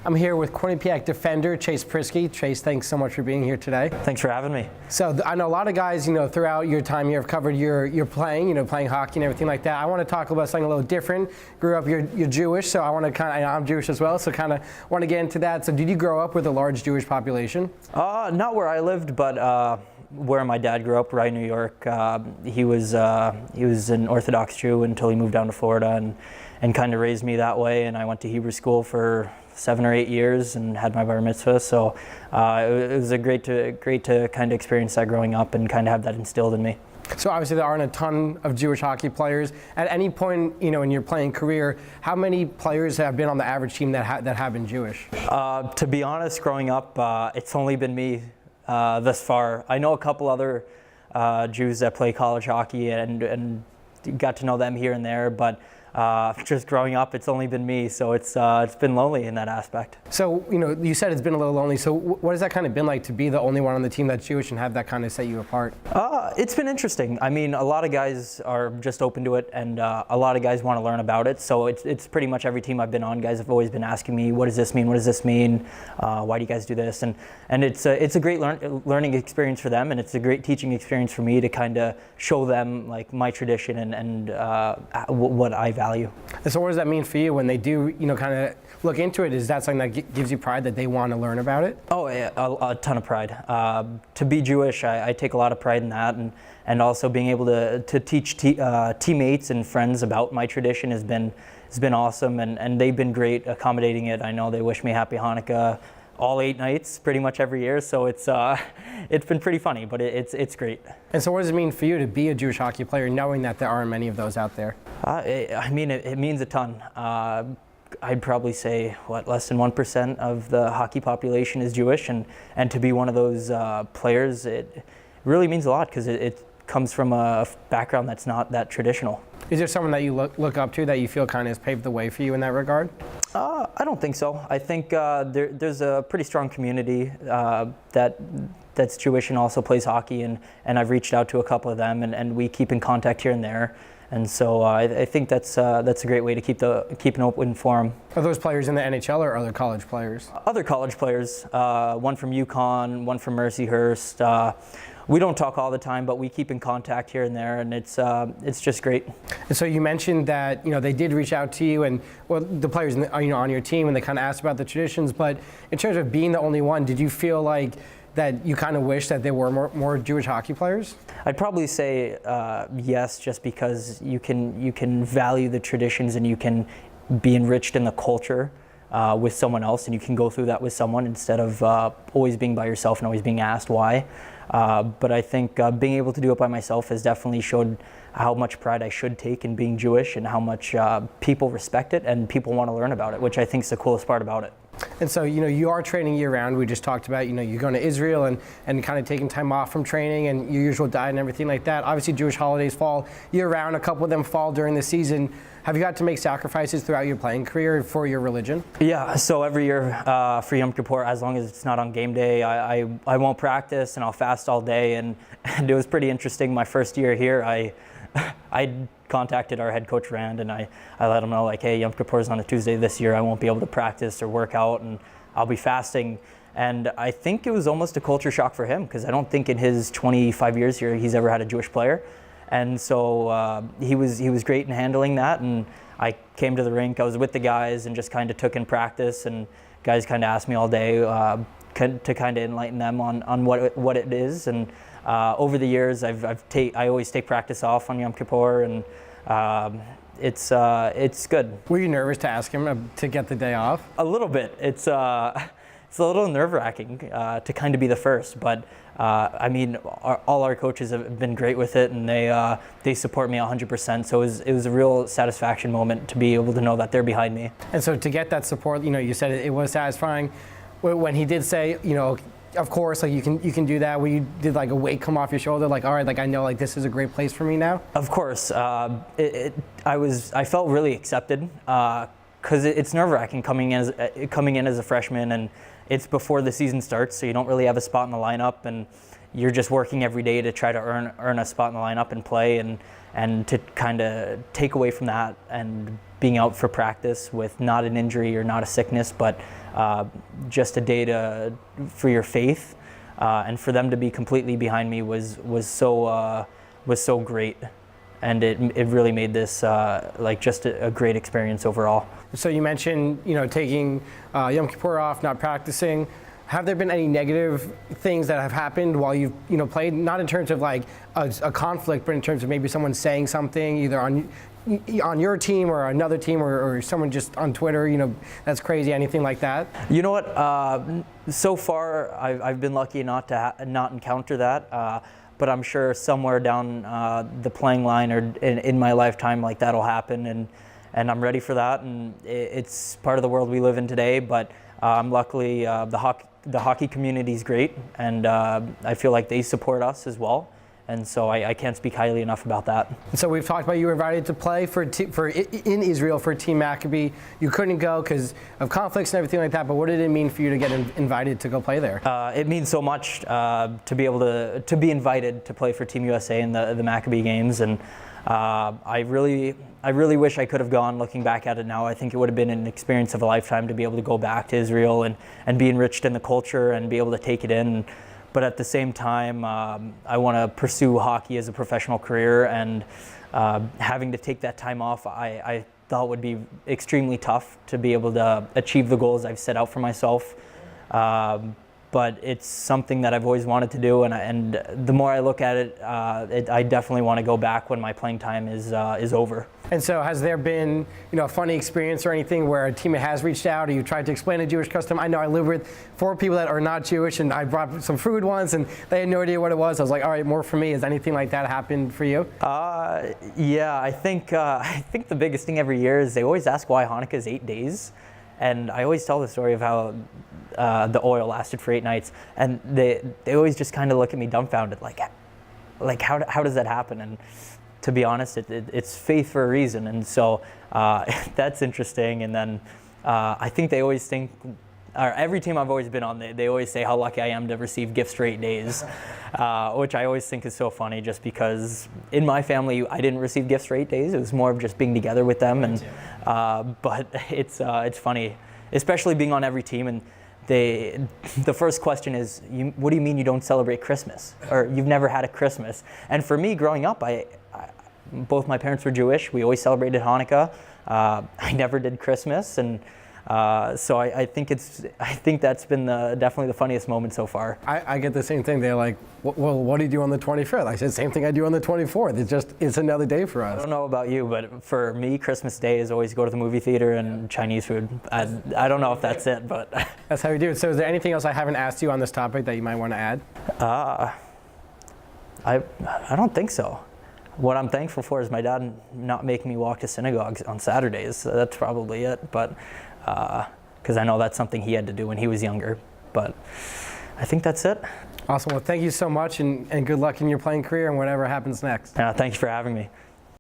I'm here with Quinnipiac defender Chase Priskie. Chase, thanks so much for being here today. Thanks for having me. So I know a lot of guys, throughout your time here have covered your playing, playing hockey and everything like that. I want to talk about something a little different. Grew up, you're Jewish, so I want to I'm Jewish as well, so kind of want to get into that. So did you grow up with a large Jewish population? Not where I lived, but where my dad grew up, Rye, New York. He was an Orthodox Jew until he moved down to Florida and kind of raised me that way. And I went to Hebrew school for 7 or 8 years and had my bar mitzvah. So it was a great to kind of experience that growing up and kind of have that instilled in me. So obviously there aren't a ton of Jewish hockey players. At any point, in your playing career, how many players have been on the average team that have been Jewish? To be honest, growing up, it's only been me thus far. I know a couple other Jews that play college hockey and got to know them here and there, but just growing up, it's only been me, so it's been lonely in that aspect. So, you said it's been a little lonely, so what has that kind of been like to be the only one on the team that's Jewish and have that kind of set you apart? It's been interesting. I mean, a lot of guys are just open to it, and a lot of guys want to learn about it, so it's pretty much every team I've been on, guys have always been asking me, what does this mean, what does this mean, why do you guys do this, and it's a great learning experience for them, and it's a great teaching experience for me to kind of show them like my tradition and what I value. And so what does that mean for you when they do, kind of look into it? Is that something that gives you pride that they want to learn about it? Oh, yeah, a ton of pride. To be Jewish, I take a lot of pride in that, and also being able to teach teammates and friends about my tradition has been awesome, and they've been great accommodating it. I know they wish me happy Hanukkah all 8 nights pretty much every year, so it's been pretty funny, but it's great. And so what does it mean for you to be a Jewish hockey player knowing that there aren't many of those out there? I mean, it means a ton. I'd probably say, less than 1% of the hockey population is Jewish, and to be one of those players, it really means a lot because it comes from a background that's not that traditional. Is there someone that you look up to that you feel kind of has paved the way for you in that regard? I don't think so. I think there's a pretty strong community that's Jewish and also plays hockey, and I've reached out to a couple of them, and we keep in contact here and there. And so I think that's a great way to keep an open forum. Are those players in the NHL or other college players? Other college players, one from UConn, one from Mercyhurst. We don't talk all the time, but we keep in contact here and there, and it's just great. And so you mentioned that they did reach out to you, and the players on your team, and they kind of asked about the traditions. But in terms of being the only one, did you feel like that you kind of wish that there were more Jewish hockey players? I'd probably say yes, just because you can value the traditions and you can be enriched in the culture with someone else, and you can go through that with someone instead of always being by yourself and always being asked why. But I think being able to do it by myself has definitely showed how much pride I should take in being Jewish and how much people respect it and people want to learn about it, which I think is the coolest part about it. And so, you are training year-round. We just talked about, you're going to Israel and kind of taking time off from training and your usual diet and everything like that. Obviously, Jewish holidays fall year-round. A couple of them fall during the season. Have you had to make sacrifices throughout your playing career for your religion? Yeah, so every year for Yom Kippur, as long as it's not on game day, I won't practice and I'll fast all day. And it was pretty interesting. My first year here, I contacted our head coach Rand, and I let him know, like, hey, Yom Kippur is on a Tuesday this year. I won't be able to practice or work out, and I'll be fasting. And I think it was almost a culture shock for him because I don't think in his 25 years here he's ever had a Jewish player. And so he was great in handling that. And I came to the rink. I was with the guys and just kind of took in practice. And guys kind of asked me all day to kind of enlighten them on what it is. And over the years, I always take practice off on Yom Kippur, and it's good. Were you nervous to ask him to get the day off? A little bit. It's a little nerve-wracking to kind of be the first, but I mean, all our coaches have been great with it, and they support me 100%. So it was a real satisfaction moment to be able to know that they're behind me. And so to get that support, you said it was satisfying when he did say, of course, like you can do that. When you did like a weight come off your shoulder, like all right, like I know like this is a great place for me now. Of course, I felt really accepted because it's nerve-wracking coming in as a freshman, and it's before the season starts, so you don't really have a spot in the lineup, and you're just working every day to try to earn a spot in the lineup and play, and to kind of take away from that and being out for practice with not an injury or not a sickness, but just a day for your faith, and for them to be completely behind me was so great, and it really made this like just a great experience overall. So you mentioned, taking Yom Kippur off, not practicing. Have there been any negative things that have happened while you've played? Not in terms of like a conflict, but in terms of maybe someone saying something either on your team or another team, or someone just on Twitter, that's crazy. Anything like that? You know what? So far, I've been lucky not to not encounter that. But I'm sure somewhere down the playing line or in my lifetime, like that'll happen, and I'm ready for that. And it's part of the world we live in today. But luckily, the hockey community is great, and I feel like they support us as well. And so I can't speak highly enough about that. So we've talked about you were invited to play in Israel for Team Maccabi. You couldn't go because of conflicts and everything like that. But what did it mean for you to get invited to go play there? It means so much to be able to be invited to play for Team USA in the Maccabi games, and I really wish I could have gone. Looking back at it now, I think it would have been an experience of a lifetime to be able to go back to Israel and be enriched in the culture and be able to take it in. But at the same time, I want to pursue hockey as a professional career, and having to take that time off, I thought would be extremely tough to be able to achieve the goals I've set out for myself. But it's something that I've always wanted to do, and the more I look at it, I definitely want to go back when my playing time is over. And so, has there been, a funny experience or anything where a teammate has reached out, or you tried to explain a Jewish custom? I know I live with 4 people that are not Jewish, and I brought some food once, and they had no idea what it was. I was like, all right, more for me. Has anything like that happened for you? Yeah, I think the biggest thing every year is they always ask why Hanukkah is 8 days. And I always tell the story of how the oil lasted for 8 nights, and they always just kind of look at me dumbfounded, like how does that happen? And to be honest, it's faith for a reason, and so that's interesting. And then I think they always think, or every team I've always been on, they always say how lucky I am to receive gifts for 8 days, which I always think is so funny, just because in my family I didn't receive gifts for 8 days. It was more of just being together with them, and but it's funny, especially being on every team, and the first question is, what do you mean you don't celebrate Christmas, or you've never had a Christmas? And for me, growing up, both my parents were Jewish. We always celebrated Hanukkah. I never did Christmas, and so I think that's been definitely the funniest moment so far. I get the same thing. They're like, well, what do you do on the 25th? I said, same thing I do on the 24th. It's another day for us. I don't know about you, but for me, Christmas Day is always go to the movie theater and Chinese food. I don't know if that's it, but that's how we do it. So is there anything else I haven't asked you on this topic that you might want to add? I don't think so. What I'm thankful for is my dad not making me walk to synagogue on Saturdays. So that's probably it. But because I know that's something he had to do when he was younger. But I think that's it. Awesome. Well, thank you so much, and good luck in your playing career and whatever happens next. Thank you for having me.